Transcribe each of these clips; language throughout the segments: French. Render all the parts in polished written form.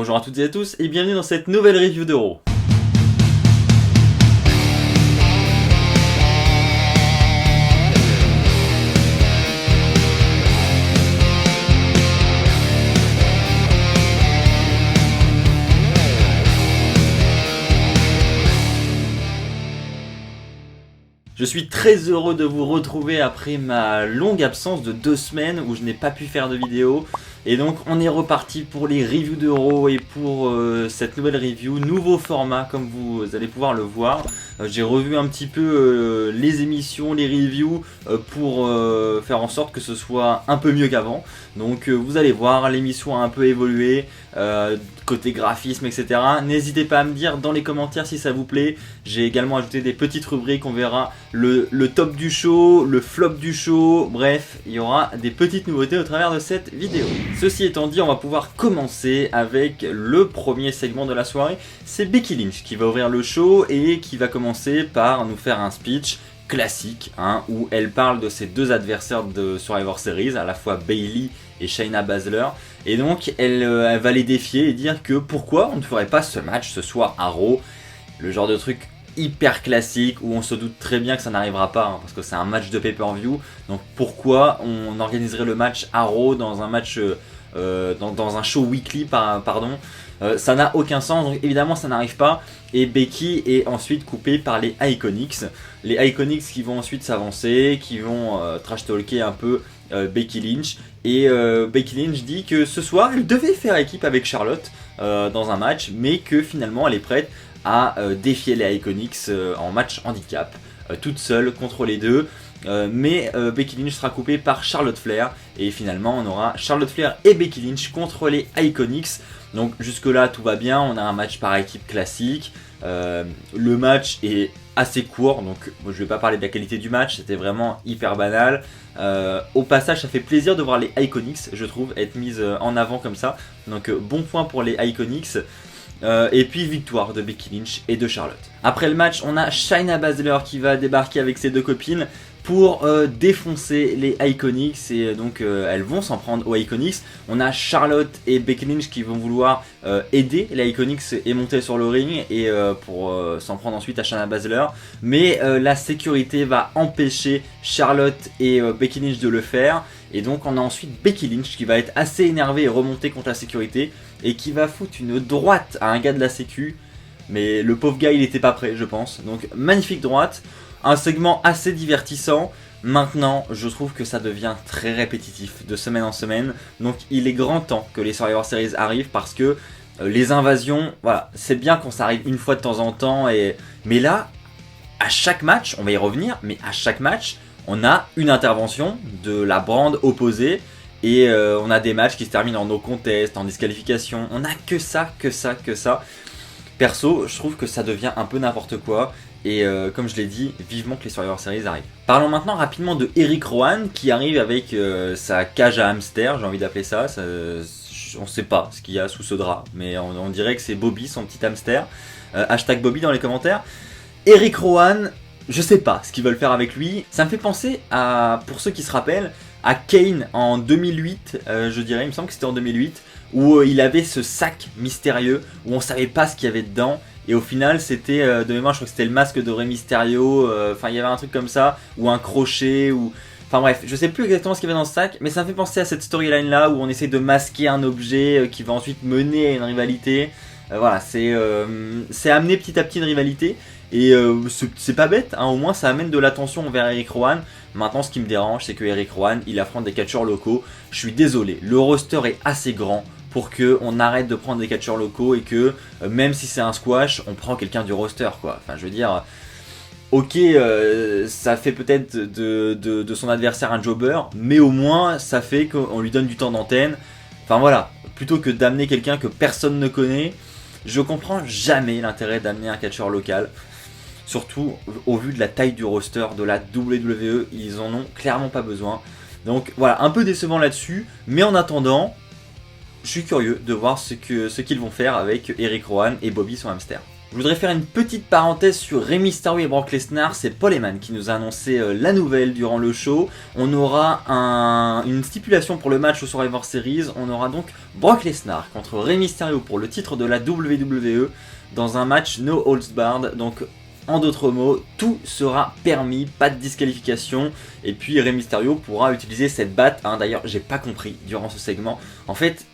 Bonjour à toutes et à tous et bienvenue dans cette nouvelle review de Raw. Je suis très heureux de vous retrouver après ma longue absence de 2 semaines où je n'ai pas pu faire de vidéo. Et donc on est reparti pour les reviews de Raw et pour cette nouvelle review, nouveau format comme vous allez pouvoir le voir. J'ai revu un petit peu les émissions, les reviews pour faire en sorte que ce soit un peu mieux qu'avant. Donc vous allez voir, l'émission a un peu évolué, côté graphisme, etc. N'hésitez pas à me dire dans les commentaires si ça vous plaît. J'ai également ajouté des petites rubriques, on verra le top du show, le flop du show, bref, il y aura des petites nouveautés au travers de cette vidéo. Ceci étant dit, on va pouvoir commencer avec le premier segment de la soirée. C'est Becky Lynch qui va ouvrir le show et qui va commencer par nous faire un speech classique où elle parle de ses deux adversaires de Survivor Series, à la fois Bayley et Shayna Baszler. Et donc elle va les défier et dire que pourquoi on ne ferait pas ce match ce soir à Raw. Le genre de truc hyper classique où on se doute très bien que ça n'arrivera pas parce que c'est un match de pay-per-view. Donc pourquoi on organiserait le match à Raw dans un match dans un show weekly pardon. Ça n'a aucun sens, donc évidemment ça n'arrive pas. Et Becky est ensuite coupée par les Iconics. Les Iconics qui vont ensuite s'avancer, qui vont trash-talker un peu Becky Lynch. Et Becky Lynch dit que ce soir elle devait faire équipe avec Charlotte dans un match, mais que finalement elle est prête à défier les Iconics en match handicap, toute seule contre les deux. Mais Becky Lynch sera coupée par Charlotte Flair et finalement on aura Charlotte Flair et Becky Lynch contre les Iconics. Donc jusque là tout va bien, on a un match par équipe classique. Le match est assez court, donc je vais pas parler de la qualité du match, c'était vraiment hyper banal. Au passage ça fait plaisir de voir les Iconics, je trouve, être mises en avant comme ça. Donc bon point pour les Iconics. Et puis victoire de Becky Lynch et de Charlotte. Après le match, on a Shayna Baszler qui va débarquer avec ses deux copines pour défoncer les Iconics et donc elles vont s'en prendre aux Iconics. On a Charlotte et Becky Lynch qui vont vouloir aider les Iconics et monter sur le ring et pour s'en prendre ensuite à Shayna Baszler. Mais la sécurité va empêcher Charlotte et Becky Lynch de le faire. Et donc on a ensuite Becky Lynch qui va être assez énervée et remonter contre la sécurité et qui va foutre une droite à un gars de la sécu. Mais le pauvre gars il était pas prêt je pense. Donc magnifique droite, un segment assez divertissant. Maintenant je trouve que ça devient très répétitif de semaine en semaine. Donc il est grand temps que les Survivor Series arrivent parce que les invasions, voilà, c'est bien quand ça arrive une fois de temps en temps. Mais là, à chaque match, on va y revenir, mais à chaque match on a une intervention de la brand opposée et on a des matchs qui se terminent en no contest, en disqualification. On a que ça. Perso, je trouve que ça devient un peu n'importe quoi et comme je l'ai dit, vivement que les Survivor Series arrivent. Parlons maintenant rapidement de Eric Rowan qui arrive avec sa cage à hamster, j'ai envie d'appeler ça. On sait pas ce qu'il y a sous ce drap, mais on dirait que c'est Bobby, son petit hamster. Hashtag Bobby dans les commentaires. Eric Rowan, je sais pas ce qu'ils veulent faire avec lui. Ça me fait penser à, pour ceux qui se rappellent, à Kane en 2008, je dirais, il me semble que c'était en 2008, où il avait ce sac mystérieux, où on savait pas ce qu'il y avait dedans, et au final c'était, de mémoire je crois que c'était le masque de Rey Mysterio, enfin il y avait un truc comme ça, ou un crochet, ou... Enfin bref, je sais plus exactement ce qu'il y avait dans ce sac, mais ça me fait penser à cette storyline là, où on essaie de masquer un objet qui va ensuite mener à une rivalité. Voilà, c'est amener petit à petit une rivalité. Et c'est pas bête, au moins ça amène de l'attention vers Eric Rowan. Maintenant ce qui me dérange c'est que Eric Rowan il affronte des catcheurs locaux. Je suis désolé, le roster est assez grand pour qu'on arrête de prendre des catcheurs locaux et que même si c'est un squash, on prend quelqu'un du roster quoi. Enfin je veux dire, ok ça fait peut-être de son adversaire un jobber, mais au moins ça fait qu'on lui donne du temps d'antenne. Enfin voilà, plutôt que d'amener quelqu'un que personne ne connaît, je comprends jamais l'intérêt d'amener un catcheur local. Surtout au vu de la taille du roster de la WWE, ils en ont clairement pas besoin. Donc voilà, un peu décevant là-dessus. Mais en attendant, je suis curieux de voir ce qu'ils vont faire avec Eric Rowan et Bobby son hamster. Je voudrais faire une petite parenthèse sur Rey Mysterio et Brock Lesnar. C'est Paul Heyman qui nous a annoncé la nouvelle durant le show. On aura une stipulation pour le match au Survivor Series. On aura donc Brock Lesnar contre Rey Mysterio pour le titre de la WWE dans un match No Holds Barred. Donc en d'autres mots, tout sera permis, pas de disqualification. Et puis Rey Mysterio pourra utiliser cette batte. D'ailleurs, j'ai pas compris durant ce segment. En fait,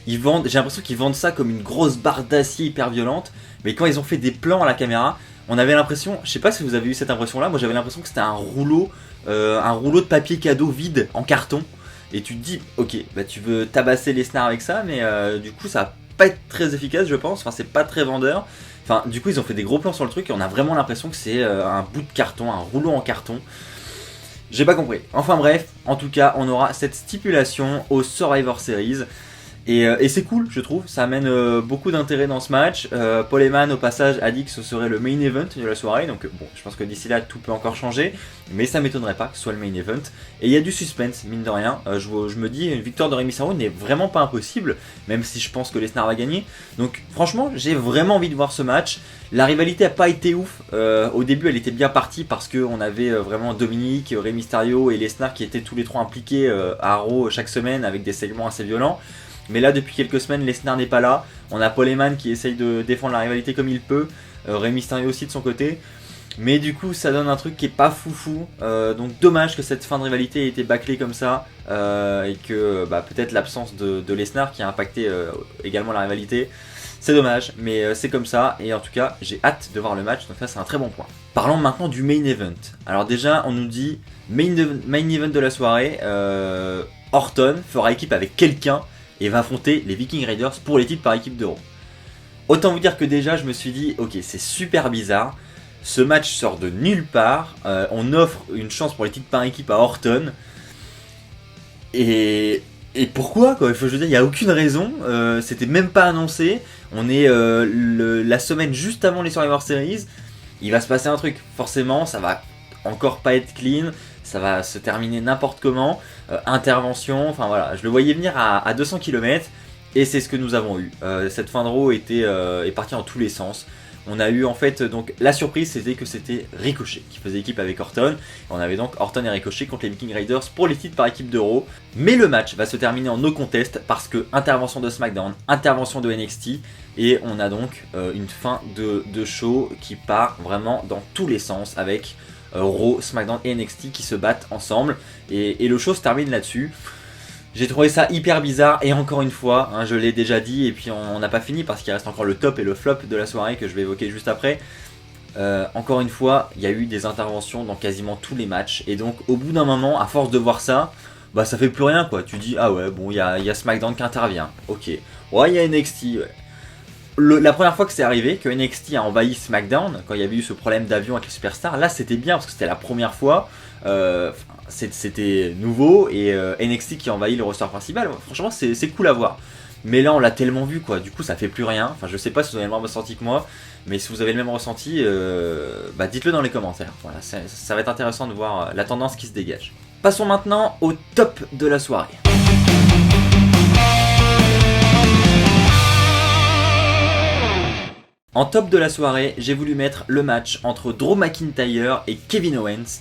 j'ai l'impression qu'ils vendent ça comme une grosse barre d'acier hyper violente. Mais quand ils ont fait des plans à la caméra, on avait l'impression, je sais pas si vous avez eu cette impression là, moi j'avais l'impression que c'était un rouleau de papier cadeau vide en carton. Et tu te dis, ok, bah tu veux tabasser Lesnar avec ça, mais du coup ça va pas être très efficace je pense, enfin c'est pas très vendeur. Enfin du coup ils ont fait des gros plans sur le truc et on a vraiment l'impression que c'est un bout de carton, un rouleau en carton. J'ai pas compris. Enfin bref, en tout cas on aura cette stipulation au Survivor Series. Et c'est cool, je trouve, ça amène beaucoup d'intérêt dans ce match. Paul Heyman, au passage, a dit que ce serait le main event de la soirée, donc bon, je pense que d'ici là, tout peut encore changer, mais ça m'étonnerait pas que ce soit le main event. Et il y a du suspense, mine de rien. Je me dis, une victoire de Rey Mysterio n'est vraiment pas impossible, même si je pense que Lesnar va gagner. Donc franchement, j'ai vraiment envie de voir ce match. La rivalité a pas été ouf. Au début, elle était bien partie parce qu'on avait vraiment Dominique, Rey Mysterio et Lesnar qui étaient tous les trois impliqués à Raw chaque semaine avec des segments assez violents. Mais là, depuis quelques semaines, Lesnar n'est pas là. On a Paul Heyman qui essaye de défendre la rivalité comme il peut. Rey Mysterio aussi de son côté. Mais du coup, ça donne un truc qui est pas foufou. Donc dommage que cette fin de rivalité ait été bâclée comme ça. Et que peut-être l'absence de Lesnar qui a impacté également la rivalité. C'est dommage, mais c'est comme ça. Et en tout cas, j'ai hâte de voir le match. Donc ça, c'est un très bon point. Parlons maintenant du main event. Alors déjà, on nous dit main event de la soirée. Orton fera équipe avec quelqu'un et va affronter les Viking Raiders pour les titres par équipe de Raw. Autant vous dire que déjà je me suis dit, ok, c'est super bizarre, ce match sort de nulle part, on offre une chance pour les titres par équipe à Orton, et pourquoi quoi, je veux dire, il n'y a aucune raison, c'était même pas annoncé, on est la semaine juste avant les Survivor Series, il va se passer un truc, forcément ça va encore pas être clean, ça va se terminer n'importe comment, intervention, enfin voilà, je le voyais venir à 200 km et c'est ce que nous avons eu. Cette fin de Raw est partie en tous les sens. On a eu en fait, donc la surprise c'était que c'était Ricochet qui faisait équipe avec Orton. On avait donc Orton et Ricochet contre les Viking Raiders pour les titres par équipe de Raw. Mais le match va se terminer en no contest parce que intervention de SmackDown, intervention de NXT. Et on a donc une fin de show qui part vraiment dans tous les sens avec Raw, SmackDown et NXT qui se battent ensemble et le show se termine là-dessus. J'ai trouvé ça hyper bizarre et encore une fois, je l'ai déjà dit et puis on n'a pas fini parce qu'il reste encore le top et le flop de la soirée que je vais évoquer juste après. Encore une fois, il y a eu des interventions dans quasiment tous les matchs et donc au bout d'un moment, à force de voir ça, ça fait plus rien quoi. Tu dis ah ouais bon il y a SmackDown qui intervient, ok, ouais il y a NXT, ouais. La première fois que c'est arrivé, que NXT a envahi SmackDown, quand il y avait eu ce problème d'avion avec les superstars, là c'était bien parce que c'était la première fois, c'était nouveau et NXT qui a envahi le roster principal, franchement c'est cool à voir. Mais là on l'a tellement vu quoi, du coup ça fait plus rien, enfin je sais pas si vous avez le même ressenti que moi, mais si vous avez le même ressenti, dites-le dans les commentaires, voilà, ça va être intéressant de voir la tendance qui se dégage. Passons maintenant au top de la soirée. En top de la soirée, j'ai voulu mettre le match entre Drew McIntyre et Kevin Owens.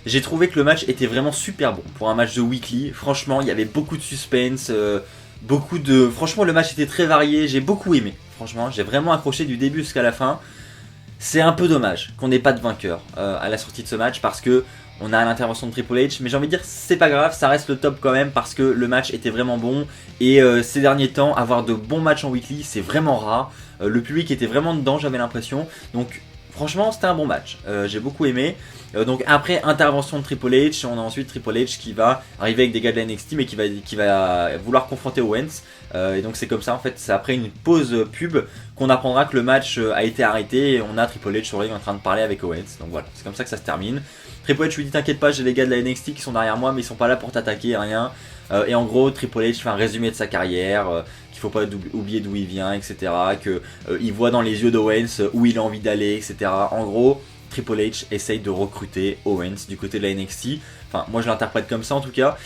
J'ai trouvé que le match était vraiment super bon pour un match de weekly. Franchement, il y avait beaucoup de suspense, franchement, le match était très varié, j'ai beaucoup aimé. Franchement, j'ai vraiment accroché du début jusqu'à la fin. C'est un peu dommage qu'on n'ait pas de vainqueur à la sortie de ce match parce que on a l'intervention de Triple H, mais j'ai envie de dire c'est pas grave, ça reste le top quand même parce que le match était vraiment bon et ces derniers temps, avoir de bons matchs en weekly, c'est vraiment rare. Le public était vraiment dedans, j'avais l'impression. Donc franchement, c'était un bon match. J'ai beaucoup aimé. Donc après intervention de Triple H, on a ensuite Triple H qui va arriver avec des gars de la NXT mais qui va vouloir confronter Owens. Et donc c'est comme ça en fait, c'est après une pause pub qu'on apprendra que le match a été arrêté et on a Triple H sur le ring en train de parler avec Owens. Donc voilà, c'est comme ça que ça se termine. Triple H lui dit t'inquiète pas, j'ai les gars de la NXT qui sont derrière moi mais ils sont pas là pour t'attaquer, rien. Et en gros Triple H fait un résumé de sa carrière, qu'il faut pas oublier d'où il vient, etc. Qu'il voit dans les yeux d'Owens où il a envie d'aller, etc. En gros, Triple H essaye de recruter Owens du côté de la NXT. Enfin, moi je l'interprète comme ça en tout cas.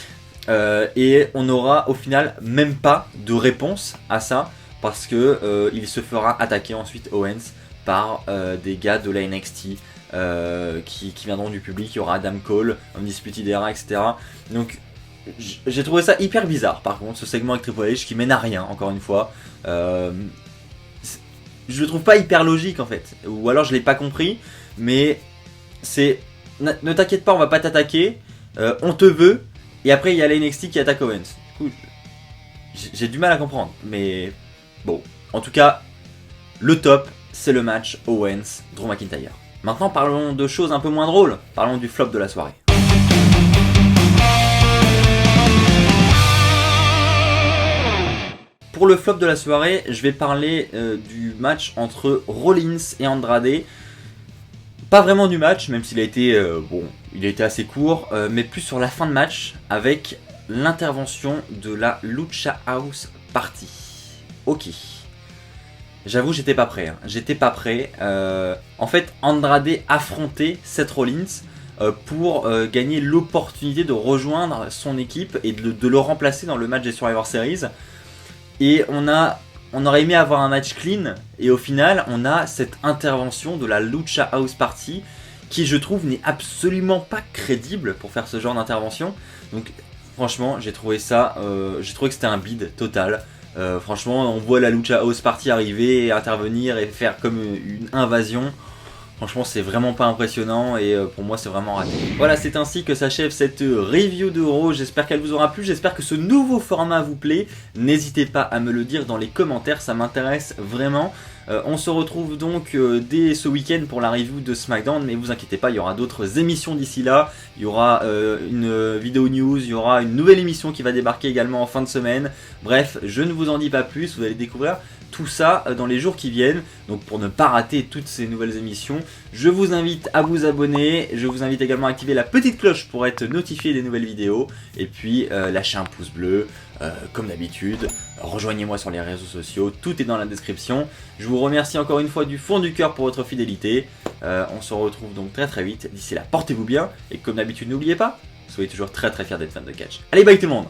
Et on n'aura au final même pas de réponse à ça parce que il se fera attaquer ensuite Owens par des gars de la NXT qui viendront du public. Il y aura Adam Cole, Undisputed Era, etc. Donc j'ai trouvé ça hyper bizarre par contre, ce segment avec Triple H qui mène à rien, encore une fois. Je le trouve pas hyper logique en fait, ou alors je l'ai pas compris, mais c'est... Ne t'inquiète pas, on va pas t'attaquer, on te veut, et après il y a la NXT qui attaque Owens. Du coup, j'ai du mal à comprendre, mais bon, en tout cas, le top, c'est le match Owens-Drew McIntyre. Maintenant parlons de choses un peu moins drôles, parlons du flop de la soirée. Pour le flop de la soirée, je vais parler du match entre Rollins et Andrade. Pas vraiment du match, même s'il a été, il a été assez court, mais plus sur la fin de match avec l'intervention de la Lucha House Party. Ok. J'avoue, j'étais pas prêt. J'étais pas prêt. En fait, Andrade affrontait Seth Rollins pour gagner l'opportunité de rejoindre son équipe et de le remplacer dans le match des Survivor Series. Et on aurait aimé avoir un match clean, et au final, on a cette intervention de la Lucha House Party qui, je trouve, n'est absolument pas crédible pour faire ce genre d'intervention. Donc, franchement, j'ai trouvé que c'était un bide total. Franchement, on voit la Lucha House Party arriver et intervenir et faire comme une invasion. Franchement, c'est vraiment pas impressionnant et pour moi, c'est vraiment raté. Voilà, c'est ainsi que s'achève cette review de Raw. J'espère qu'elle vous aura plu. J'espère que ce nouveau format vous plaît. N'hésitez pas à me le dire dans les commentaires, ça m'intéresse vraiment. On se retrouve donc dès ce week-end pour la review de SmackDown, mais vous inquiétez pas, il y aura d'autres émissions d'ici là. Il y aura une vidéo news, il y aura une nouvelle émission qui va débarquer également en fin de semaine. Bref, je ne vous en dis pas plus, vous allez découvrir tout ça dans les jours qui viennent. Donc pour ne pas rater toutes ces nouvelles émissions, je vous invite à vous abonner. Je vous invite également à activer la petite cloche pour être notifié des nouvelles vidéos. Et puis lâchez un pouce bleu, comme d'habitude. Rejoignez-moi sur les réseaux sociaux, tout est dans la description. Je vous remercie encore une fois du fond du cœur pour votre fidélité. On se retrouve donc très très vite. D'ici là, portez-vous bien. Et comme d'habitude, n'oubliez pas, soyez toujours très très fiers d'être fan de catch. Allez, bye tout le monde!